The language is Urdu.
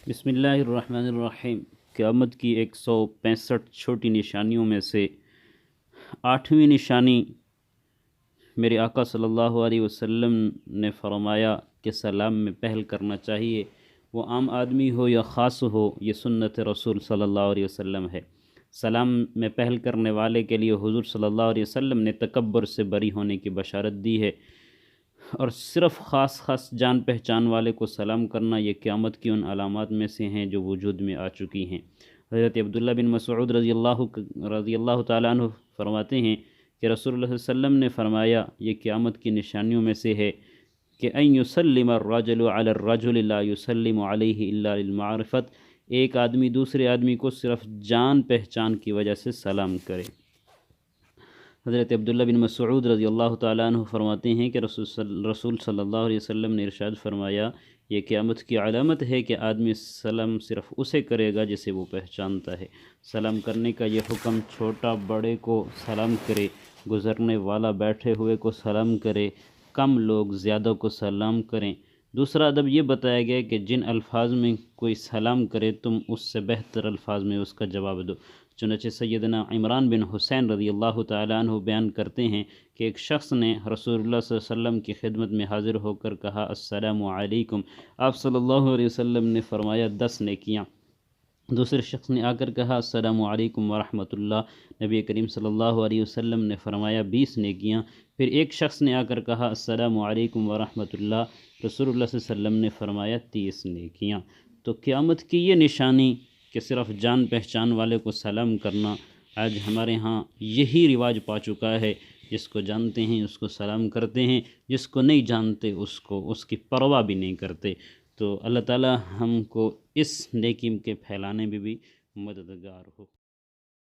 بسم اللہ الرحمن الرحیم۔ قیامت کی 165 چھوٹی نشانیوں میں سے 8ویں نشانی میرے آقا صلی اللہ علیہ وسلم نے فرمایا کہ سلام میں پہل کرنا چاہیے، وہ عام آدمی ہو یا خاص ہو، یہ سنت رسول صلی اللہ علیہ وسلم ہے۔ سلام میں پہل کرنے والے کے لیے حضور صلی اللہ علیہ وسلم نے تکبر سے بری ہونے کی بشارت دی ہے، اور صرف خاص جان پہچان والے کو سلام کرنا یہ قیامت کی ان علامات میں سے ہیں جو وجود میں آ چکی ہیں۔ حضرت عبداللہ بن مسعود رضی اللہ تعالیٰ عنہ فرماتے ہیں کہ رسول اللہ صلی اللہ علیہ وسلم نے فرمایا یہ قیامت کی نشانیوں میں سے ہے کہ ان یسلم الرجل علی الرجل لا یسلم علیہ الا للمعرفت، ایک آدمی دوسرے آدمی کو صرف جان پہچان کی وجہ سے سلام کرے۔ حضرت عبداللہ بن مسعود رضی اللہ تعالیٰ عنہ فرماتے ہیں کہ رسول صلی اللہ علیہ وسلم نے ارشاد فرمایا یہ قیامت کی علامت ہے کہ آدمی سلام صرف اسے کرے گا جسے وہ پہچانتا ہے۔ سلام کرنے کا یہ حکم چھوٹا بڑے کو سلام کرے، گزرنے والا بیٹھے ہوئے کو سلام کرے، کم لوگ زیادہ کو سلام کریں۔ دوسرا ادب یہ بتایا گیا کہ جن الفاظ میں کوئی سلام کرے تم اس سے بہتر الفاظ میں اس کا جواب دو۔ چنانچہ سیدنا عمران بن حسین رضی اللہ تعالیٰ عنہ بیان کرتے ہیں کہ ایک شخص نے رسول اللہ صلی اللہ علیہ وسلم کی خدمت میں حاضر ہو کر کہا السلام علیکم، آپ صلی اللہ علیہ وسلم نے فرمایا 10 نیکیاں۔ دوسرے شخص نے آ کر کہا السلام علیکم ورحمۃ اللہ، نبی کریم صلی اللہ علیہ وسلم نے فرمایا 20 نیکیاں۔ پھر ایک شخص نے آ کر کہا السلام علیکم ورحمۃ اللہ، رسول اللہ صلی اللہ علیہ وسلم نے فرمایا 30 نیکیاں۔ تو قیامت کی یہ نشانی کہ صرف جان پہچان والے کو سلام کرنا، آج ہمارے ہاں یہی رواج پا چکا ہے، جس کو جانتے ہیں اس کو سلام کرتے ہیں، جس کو نہیں جانتے اس کی پرواہ بھی نہیں کرتے۔ تو اللہ تعالی ہم کو اس نیکی کے پھیلانے میں بھی مددگار ہو۔